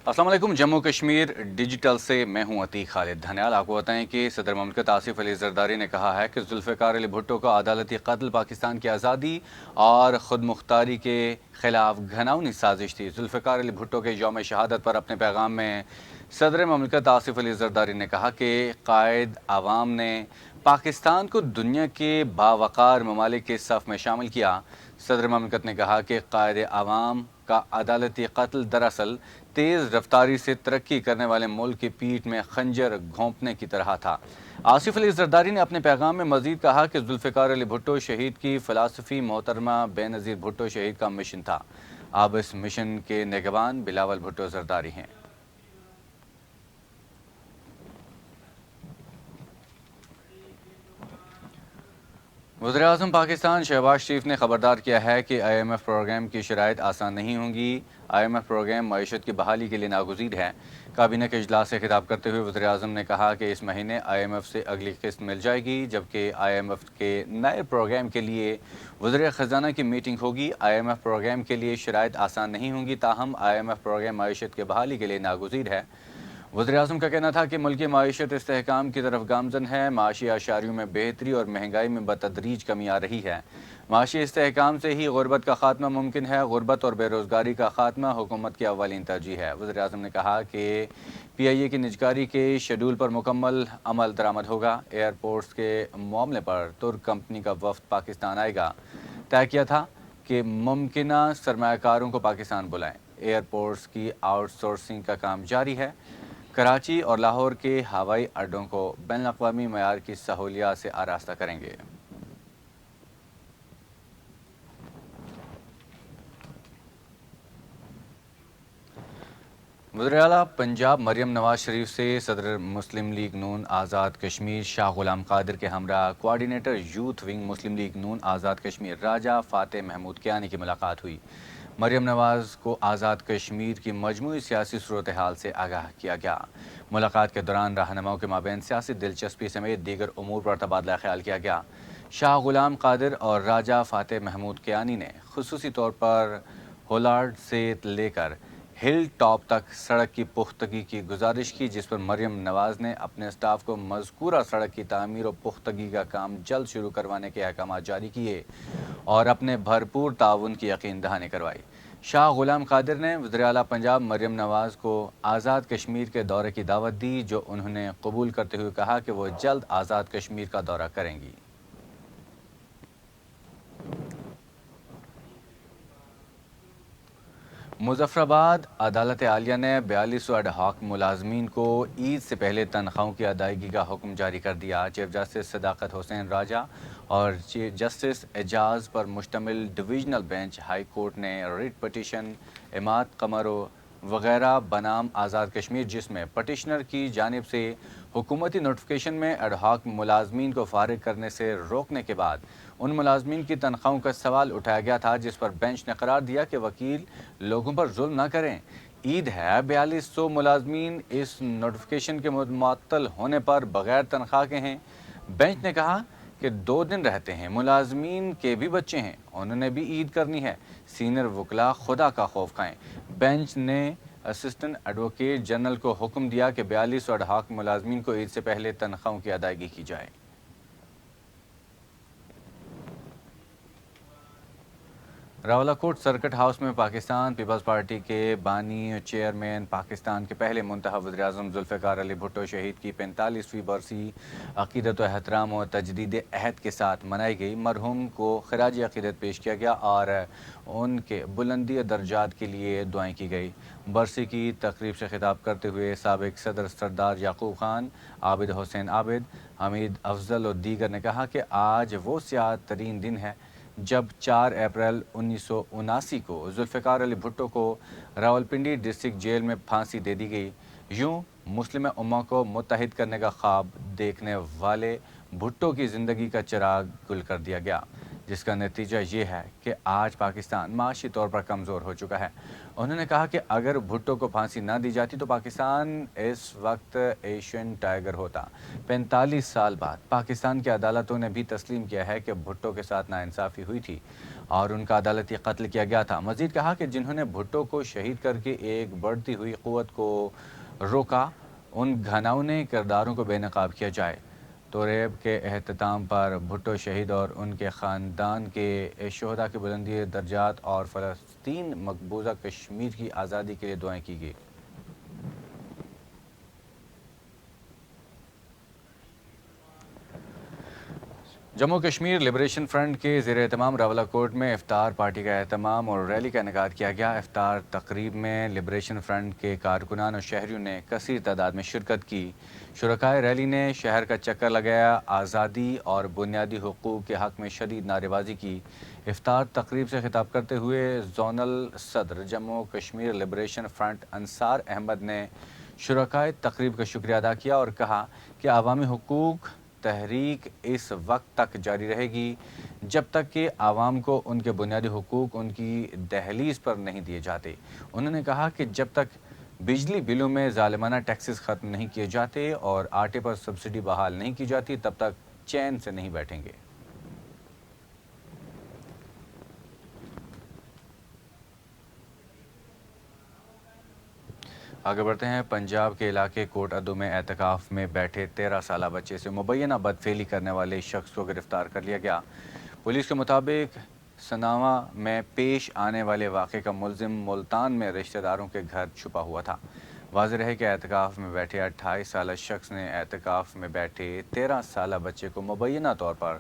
अस्सलाम वालेकुम। जम्मू कश्मीर डिजिटल से मैं हूं अतीक खालिद धनियाल। आपको बताएं कि सदर ममलिकत आसिफ अली जरदारी ने कहा है कि जुल्फ़िकार अली भुट्टो का अदालती कत्ल पाकिस्तान की आज़ादी और ख़ुद मुख्तारी के ख़िलाफ़ घिनौनी साजिश थी। जुल्फ़िकार अली भुट्टो के यौम शहादत पर अपने पैगाम में सदर ममलिकत आसिफ अली जरदारी ने कहा कि कायद आवाम ने पाकिस्तान को दुनिया के बावकार ममालिक के सफ़ में शामिल किया। सदर ममलिकत ने कहा कि कायद आवाम का अदालती कत्ल दरअसल तेज़ रफ्तारी से तरक्की करने वाले मुल्क की पीठ में खंजर घोंपने की तरह था। आसिफ अली जरदारी ने अपने पैगाम में मज़ीद कहा कि जुल्फ़िकार अली भुट्टो शहीद की फ़िलासफ़ी मोहतरमा बेनज़ीर भुट्टो शहीद का मिशन था। अब इस मिशन के निगरान बिलावल भुट्टो जरदारी हैं। वज़ीर-ए-आज़म पाकिस्तान शहबाज शरीफ ने खबरदार किया है कि IMF प्रोग्राम की शराइत आसान नहीं होंगी। IMF प्रोग्राम मईशत की बहाली के लिए नागुज़ीर है। काबीना के इजलास से खिताब करते हुए वज़ीर-ए-आज़म ने कहा कि इस महीने IMF से अगली किस्त मिल जाएगी, जबकि IMF के नए प्रोग्राम के लिए वज़ीर ख़जाना की मीटिंग होगी। IMF प्रोग्राम के लिए शराइत आसान नहीं होंगी, ताहम IMF प्रोग्राम मईशत की बहाली के लिए नागुज़ीर है। वज़ीर-ए-आज़म का कहना था कि मुल्की माईशत इस्तेहकाम की तरफ गामज़न है। माशी आशारियों में बेहतरी और महंगाई में बतदरीज कमी आ रही है। माशी इस्तेहकाम से ही गुरबत का खात्मा मुमकिन है। गुरबत और बेरोज़गारी का खात्मा हुकूमत की अव्वलीन तरजीह है। वज़ीर-ए-आज़म ने कहा कि PIA की निजकारी के शेड्यूल पर मुकम्मल अमल दरामद होगा। एयरपोर्ट्स के मामले पर तुर्क कंपनी का वफ़द पाकिस्तान आएगा। तय किया था कि मुमकिना सरमायाकारों को पाकिस्तान बुलाएं। एयरपोर्ट्स की आउटसोर्सिंग का काम जारी है। कराची और लाहौर के हवाई अड्डों को बैनुल-अक़वामी मयार की सहूलियात से आरास्ता करेंगे। वज़ीर-ए-आला पंजाब मरियम नवाज शरीफ से सदर मुस्लिम लीग नून आज़ाद कश्मीर शाह गुलाम कादिर के हमरा कोआर्डिनेटर यूथ विंग मुस्लिम लीग नून आज़ाद कश्मीर राजा फ़ातेह महमूद कियानी की मुलाकात हुई। मरियम नवाज को आज़ाद कश्मीर की मजमूई सियासी सूरत हाल से आगाह किया गया। मुलाकात के दौरान रहनुमाओं के माबैन सियासी दिलचस्पी समेत दीगर उमूर पर तबादला ख्याल किया गया। शाह गुलाम कादिर और राजा फ़ातेह महमूद कियानी ने खुसूसी तौर पर होलार्ड से लेकर हिल टॉप तक सड़क की पुख्तगी की गुजारिश की, जिस पर मरियम नवाज ने अपने स्टाफ को मज़कूरा सड़क की तामीर और पुख्तगी का काम जल्द शुरू करवाने के अहकाम जारी किए और अपने भरपूर ताउन की यकीन दहानी करवाई। शाह गुलाम कादिर ने वज़ीर-ए-आला पंजाब मरियम नवाज को आज़ाद कश्मीर के दौरे की दावत दी, जो उन्होंने कबूल करते हुए कहा कि वो जल्द आज़ाद कश्मीर का दौरा करेंगी। मुज़फ़्फ़राबाद अदालत आलिया ने 42 एडहॉक मुलाजमीन को ईद से पहले तनख्वाहों की अदायगी का हुक्म जारी कर दिया। चीफ जस्टिस सदाकत हुसैन राजा और चीफ जस्टिस एजाज पर मुश्तमिल डिवीज़नल बेंच हाई कोर्ट ने रिट पटिशन इमाद कमरो वगैरह बनाम आज़ाद कश्मीर, जिसमें पटिशनर की जानिब से हुकूमती नोटिफिकेशन में एडहॉक मुलाजमीन को फारिग करने से रोकने के बाद उन मुलाजमीन की तनख्वाहों का सवाल उठाया गया था, जिस पर बेंच ने करार दिया कि वकील लोगों पर जुल्म न करें। ईद है, 4200 मुलाजमीन इस नोटिफिकेशन के मुअत्तल होने पर बगैर तनख्वाह के हैं। बेंच ने कहा कि 2 दिन रहते हैं, मुलाजमीन के भी बच्चे हैं, उन्होंने भी ईद करनी है। सीनियर वकला खुदा का खौफ खाएं। बेंच ने असिस्टेंट एडवोकेट जनरल को हुक्म दिया कि 42 एडहॉक मुलाजमीन को ईद से पहले तनख्वाहों की अदायगी की जाए। रावलाकोट सर्किट हाउस में पाकिस्तान पीपल्स पार्टी के बानी चेयरमैन पाकिस्तान के पहले मुंतखब वज़ीर-ए-आज़म जुल्फ़िकार अली भुट्टो शहीद की 45वीं बरसी अक़ीदत व एहतराम और तजदीद अहद के साथ मनाई गई। मरहूम को ख़िराज अक़ीदत पेश किया गया और उनके बुलंदी दर्जात के लिए दुआएं की गई। बरसी की तकरीब से खिताब करते हुए साबिक़ सदर सरदार याकूब खान, आबिद हुसैन आबिद, हमीद अफजल और दीगर ने कहा कि आज वो स्याह तरीन दिन है जब 4 अप्रैल 1979 को जुल्फ़िकार अली भुट्टो को रावलपिंडी डिस्ट्रिक्ट जेल में फांसी दे दी गई। यूं मुस्लिम उम्मा को मुत्तहिद करने का ख्वाब देखने वाले भुट्टो की ज़िंदगी का चिराग गुल कर दिया गया। جس کا نتیجہ یہ ہے کہ آج پاکستان معاشی طور پر کمزور ہو چکا ہے۔ انہوں نے کہا کہ اگر بھٹو کو پھانسی نہ دی جاتی تو پاکستان اس وقت ایشین ٹائیگر ہوتا۔ 45 سال بعد پاکستان کی عدالتوں نے بھی تسلیم کیا ہے کہ بھٹو کے ساتھ ناانصافی ہوئی تھی اور ان کا عدالتی قتل کیا گیا تھا۔ مزید کہا کہ جنہوں نے بھٹو کو شہید کر کے ایک بڑھتی ہوئی قوت کو روکا، ان گھناؤنے کرداروں کو بے نقاب کیا جائے۔ تو ریب کے اختتام پر بھٹو شہید اور ان کے خاندان کے شہداء کی بلندی درجات اور فلسطین مقبوضہ کشمیر کی آزادی کے لیے دعائیں کی گئی۔ جموں کشمیر لبریشن فرنٹ کے زیر اہتمام راولہ کوٹ میں افطار پارٹی کا اہتمام اور ریلی کا انعقاد کیا گیا۔ افطار تقریب میں لبریشن فرنٹ کے کارکنان اور شہریوں نے کثیر تعداد میں شرکت کی۔ شرکائے ریلی نے شہر کا چکر لگایا، آزادی اور بنیادی حقوق کے حق میں شدید نعرے بازی کی۔ افطار تقریب سے خطاب کرتے ہوئے زونل صدر جموں کشمیر لبریشن فرنٹ انصار احمد نے شرکائے تقریب کا شکریہ ادا کیا اور کہا کہ عوامی حقوق تحریک اس وقت تک جاری رہے گی جب تک کہ عوام کو ان کے بنیادی حقوق ان کی دہلیز پر نہیں دیے جاتے۔ انہوں نے کہا کہ جب تک بجلی بلوں میں ظالمانہ ٹیکسز ختم نہیں کیے جاتے اور آٹے پر سبسڈی بحال نہیں کی جاتی تب تک چین سے نہیں بیٹھیں گے۔ آگے بڑھتے ہیں۔ پنجاب کے علاقے کوٹ ادو میں اعتکاف میں بیٹھے 13 سالہ بچے سے مبینہ بدفعلی کرنے والے شخص کو گرفتار کر لیا گیا۔ پولیس کے مطابق سناواں میں پیش آنے والے واقعے کا ملزم ملتان میں رشتہ داروں کے گھر چھپا ہوا تھا۔ واضح رہے کہ اعتکاف میں بیٹھے 28 سالہ شخص نے اعتکاف میں بیٹھے 13 سالہ بچے کو مبینہ طور پر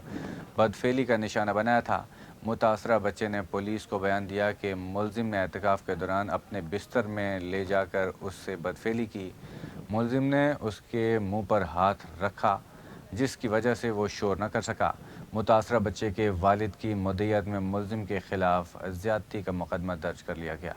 بدفعلی کا نشانہ بنایا تھا۔ متاثرہ بچے نے پولیس کو بیان دیا کہ ملزم نے اعتکاف کے دوران اپنے بستر میں لے جا کر اس سے بدفعلی کی۔ ملزم نے اس کے منہ پر ہاتھ رکھا جس کی وجہ سے وہ شور نہ کر سکا۔ متاثرہ بچے کے والد کی مدعیت میں ملزم کے خلاف زیادتی کا مقدمہ درج کر لیا گیا۔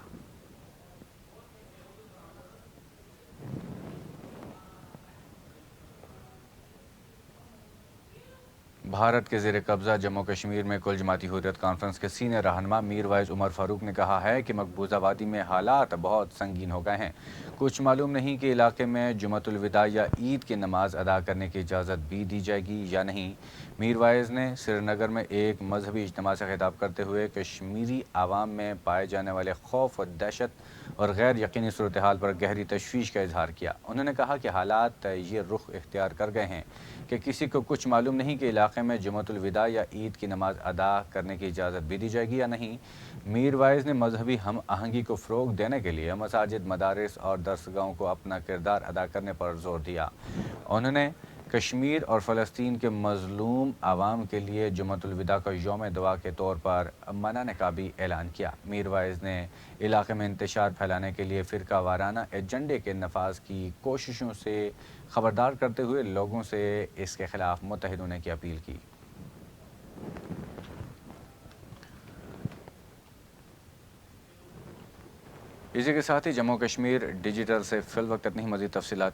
بھارت کے زیر قبضہ جموں کشمیر میں کل جماعتی حریت کانفرنس کے سینئر رہنما میر وائز عمر فاروق نے کہا ہے کہ مقبوضہ وادی میں حالات بہت سنگین ہو گئے ہیں۔ کچھ معلوم نہیں کہ علاقے میں جمعۃ الوداع یا عید کی نماز ادا کرنے کی اجازت بھی دی جائے گی یا نہیں۔ میر وائز نے سری نگر میں ایک مذہبی اجتماع سے خطاب کرتے ہوئے کشمیری عوام میں پائے جانے والے خوف و دہشت اور غیر یقینی صورتحال پر گہری تشویش کا اظہار کیا۔ انہوں نے کہا کہ حالات یہ رخ اختیار کر گئے ہیں کہ کسی کو کچھ معلوم نہیں کہ علاقے میں جمعۃ الوداع یا عید کی نماز ادا کرنے کی اجازت بھی دی جائے گی یا نہیں۔ میر وائز نے مذہبی ہم آہنگی کو فروغ دینے کے لیے مساجد، مدارس اور درسگاہوں کو اپنا کردار ادا کرنے پر زور دیا۔ انہوں نے کشمیر اور فلسطین کے مظلوم عوام کے لیے جمعۃ الوداع کا یوم دعا کے طور پر منانے کا بھی اعلان کیا۔ میر وائز نے علاقے میں انتشار پھیلانے کے لیے فرقہ وارانہ ایجنڈے کے نفاذ کی کوششوں سے خبردار کرتے ہوئے لوگوں سے اس کے خلاف متحد ہونے کی اپیل کی۔ اسی کے ساتھ ہی جموں کشمیر ڈیجیٹل سے فی الوقت اتنی ہی مزید تفصیلات